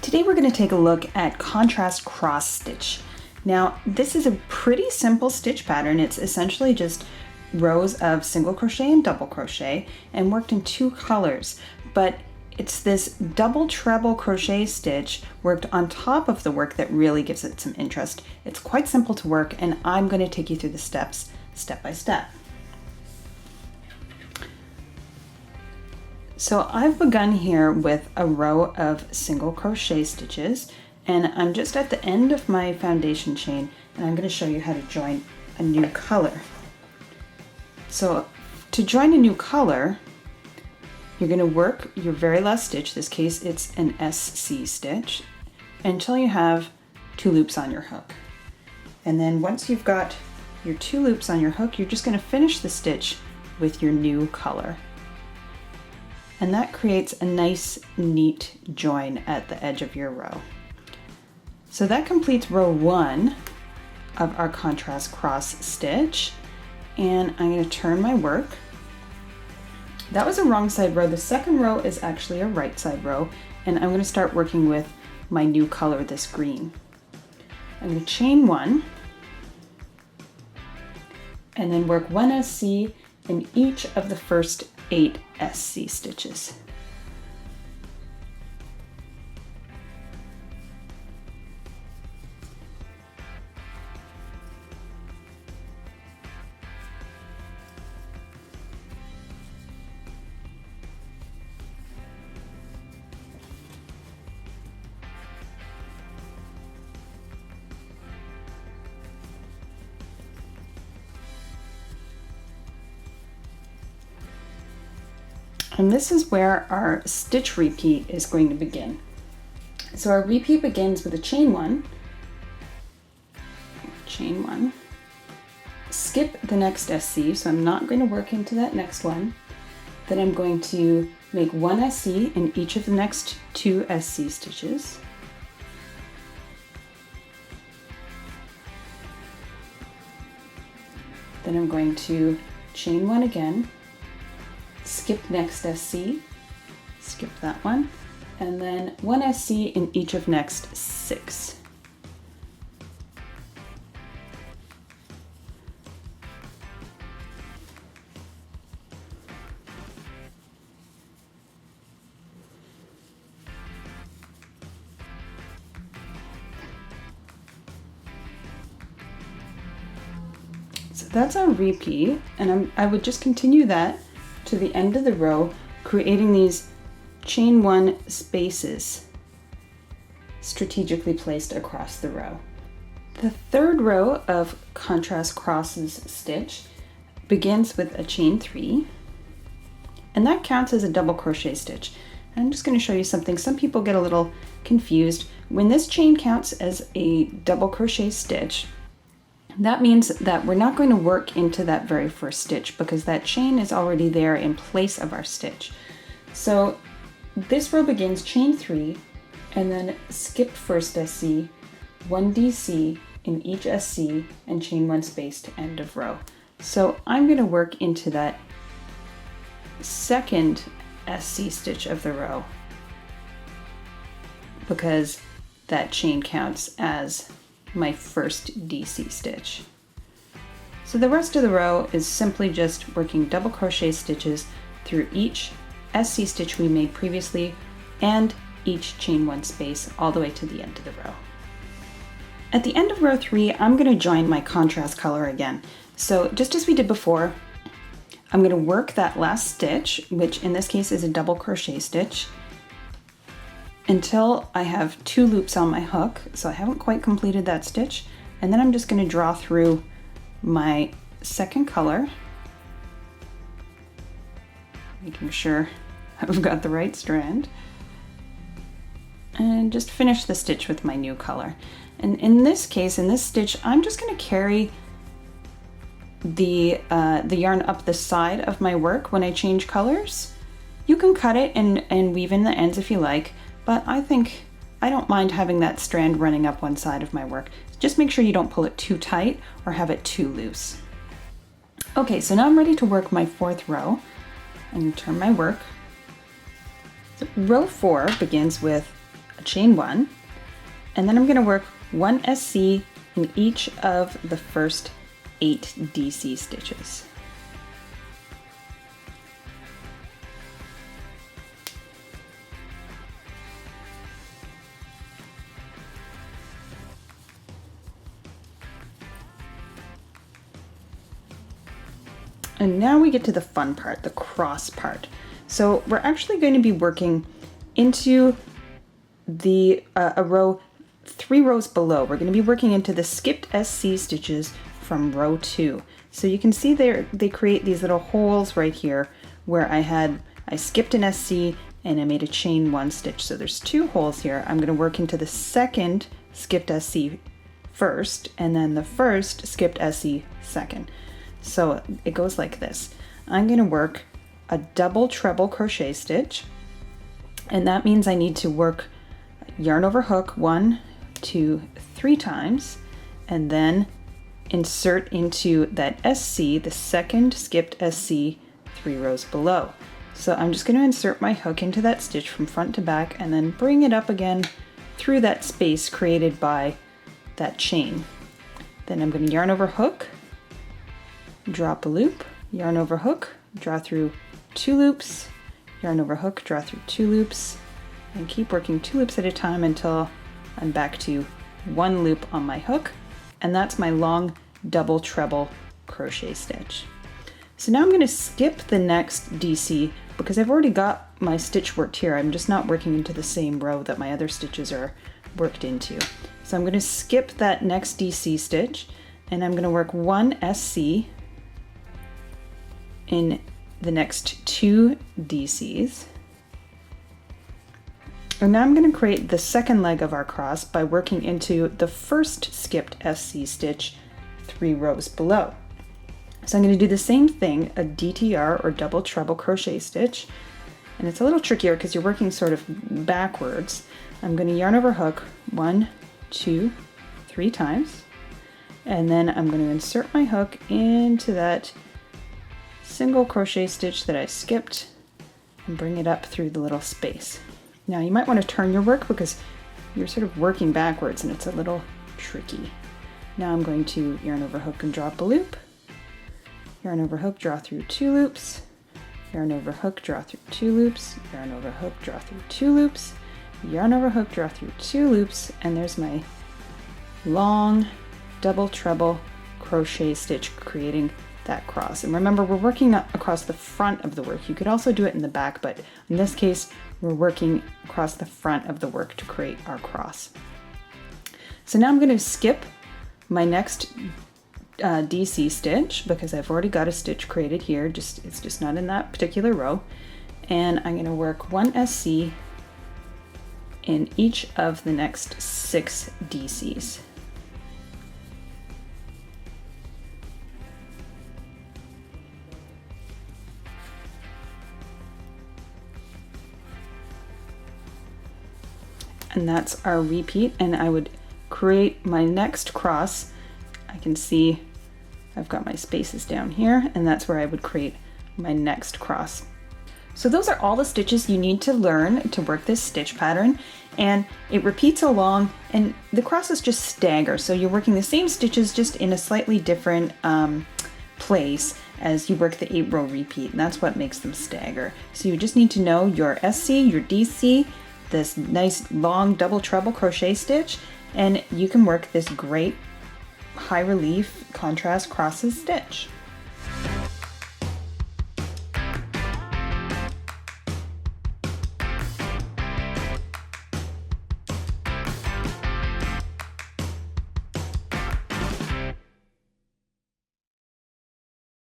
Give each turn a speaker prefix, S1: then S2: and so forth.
S1: Today we're going to take a look at contrast cross stitch. Now this is a pretty simple stitch pattern. It's essentially just rows of single crochet and double crochet and worked in two colors, but it's this double treble crochet stitch worked on top of the work that really gives it some interest. It's quite simple to work, and I'm going to take you through the steps step by step. So I've begun here with a row of single crochet stitches, and I'm just at the end of my foundation chain, and I'm going to show you how to join a new color. So to join a new color, you're going to work your very last stitch, this case it's an SC stitch, until you have 2 loops on your hook. And then once you've got your 2 loops on your hook, you're just going to finish the stitch with your new color. And that creates a nice, neat join at the edge of your row. So that completes row 1 of our contrast cross stitch. And I'm going to turn my work. That was a wrong side row. The second row is actually a right side row. And I'm going to start working with my new color, this green. I'm going to chain 1. And then work 1 SC in each of the first 8 SC stitches. And this is where our stitch repeat is going to begin. So our repeat begins with a chain 1, skip the next SC, so I'm not going to work into that next one. Then I'm going to make 1 SC in each of the next 2 SC stitches. Then I'm going to chain 1 again, skip next SC, skip that one, and then 1 SC in each of next 6. So that's our repeat, and I would just continue that to the end of the row, creating these chain 1 spaces strategically placed across the row. The third row of contrast crosses stitch begins with a chain 3, and that counts as a double crochet stitch. I'm just going to show you something. Some people get a little confused. When this chain counts as a double crochet stitch, that means that we're not going to work into that very first stitch because that chain is already there in place of our stitch. So this row begins chain 3 and then skip first SC, 1 DC in each SC, and chain 1 space to end of row. So I'm going to work into that second SC stitch of the row because that chain counts as my first DC stitch. So the rest of the row is simply just working double crochet stitches through each SC stitch we made previously and each chain 1 space all the way to the end of the row. At the end of row 3, I'm going to join my contrast color again. So just as we did before, I'm going to work that last stitch, which in this case is a double crochet stitch, until I have 2 loops on my hook. So I haven't quite completed that stitch, and then I'm just going to draw through my second color, making sure I've got the right strand, and just finish the stitch with my new color. And in this case, in this stitch, I'm just going to carry the yarn up the side of my work when I change colors. You can cut it and weave in the ends if you like, but I don't mind having that strand running up one side of my work. Just make sure you don't pull it too tight or have it too loose. Okay, so now I'm ready to work my 4th row. I'm going to turn my work. So row 4 begins with a chain 1, and then I'm going to work 1 SC in each of the first 8 DC stitches. And now we get to the fun part, the cross part. So we're actually going to be working into the a row 3 rows below. We're going to be working into the skipped SC stitches from row 2. So you can see there they create these little holes right here where I skipped an SC and I made a chain 1 stitch. So there's 2 holes here. I'm going to work into the second skipped SC first and then the first skipped SC second. So it goes like this. I'm going to work a double treble crochet stitch, and that means I need to work yarn over hook 1, 2, 3 times, and then insert into that SC, the second skipped SC, 3 rows below. So I'm just going to insert my hook into that stitch from front to back and then bring it up again through that space created by that chain. Then I'm going to yarn over hook, drop a loop, yarn over hook, draw through 2 loops, yarn over hook, draw through 2 loops, and keep working 2 loops at a time until I'm back to 1 loop on my hook, and that's my long double treble crochet stitch. So now I'm going to skip the next DC because I've already got my stitch worked here. I'm just not working into the same row that my other stitches are worked into. So I'm going to skip that next DC stitch, and I'm going to work 1 SC in the next 2 DCs. And now I'm going to create the second leg of our cross by working into the first skipped SC stitch 3 rows below. So I'm going to do the same thing, a DTR or double treble crochet stitch, and it's a little trickier because you're working sort of backwards. I'm going to yarn over hook 1, 2, 3 times, and then I'm going to insert my hook into that single crochet stitch that I skipped and bring it up through the little space. Now you might want to turn your work because you're sort of working backwards and it's a little tricky. Now I'm going to yarn over hook and drop a loop, yarn over hook, draw through 2 loops, yarn over hook, draw through 2 loops, yarn over hook, draw through 2 loops, yarn over hook, draw through 2 loops, and there's my long double treble crochet stitch creating that cross. And remember, we're working across the front of the work. You could also do it in the back, but in this case, we're working across the front of the work to create our cross. So now I'm going to skip my next DC stitch because I've already got a stitch created here. It's just not in that particular row. And I'm going to work 1 SC in each of the next 6 DCs. And that's our repeat, and I would create my next cross. I can see I've got my spaces down here, and that's where I would create my next cross. So those are all the stitches you need to learn to work this stitch pattern, and it repeats along, and the crosses just stagger. So you're working the same stitches just in a slightly different place as you work the 8-row repeat, and that's what makes them stagger. So you just need to know your SC, your DC, this nice long double treble crochet stitch, and you can work this great high relief contrast crosses stitch.